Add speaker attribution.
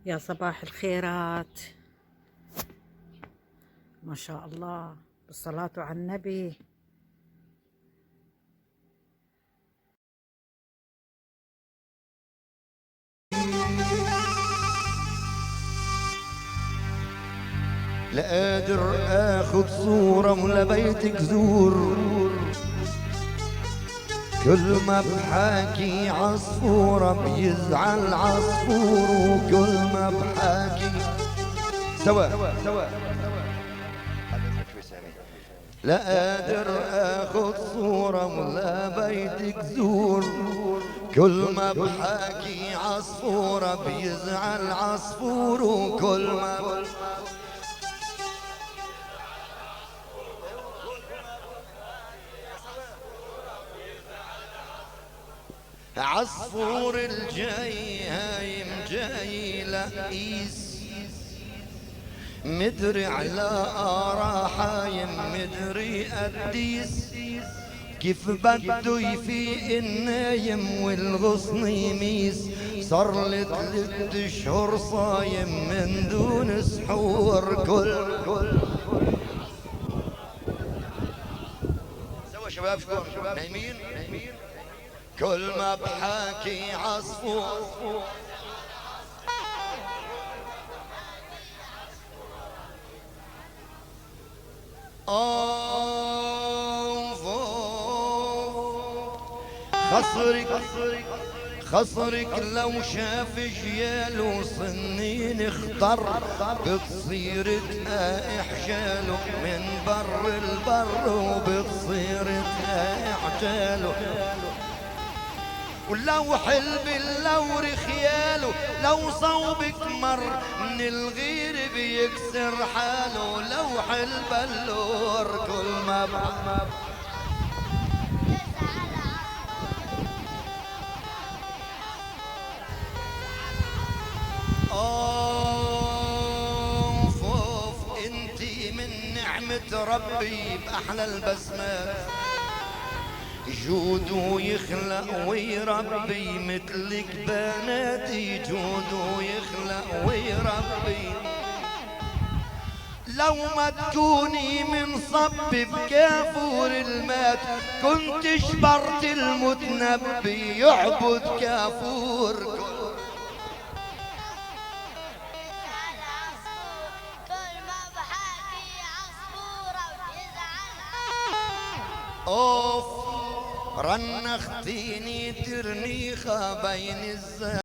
Speaker 1: يا صباح الخيرات، ما شاء الله، بالصلاة على النبي.
Speaker 2: لا قادر اخد صورة ولا بيتك زور، كل ما بحاكي عصفورة بيزعل عصفور، وكل ما بحاكي سوا لا قادر اخد صورة ولا بيتك زور، كل ما بحاكي عصفورة بيزعل عصفور، وكل ما عصفور الجاي هايم جاي لقيس، مدري على راحايم مدري قديس، كيف بده يفيق النايم والغصن يميس، صار لي 3 اشهر صايم من دون سحور. كل سوا شباب شكون نايمين، كل ما بحاكي عصفور خصرك لو شاف جياله صنين اخضر، بتصير تقايح جاله من بر البر، وبتصير تقايح جاله. ولو حلب لو رخياله، لو صوبك مر من الغير بيكسر حاله، لو حلب اللور كل ما اوف انتي من نعمة ربي بأحلى البسمات، جوده يخلق ويربي مثلك بناتي، جوده يخلق ويربي. لو ما تكوني من صب بكافور المات، كنت شبرت المتنبي يعبد كافور. اوف رنختيني ترنيخة بين الزمان.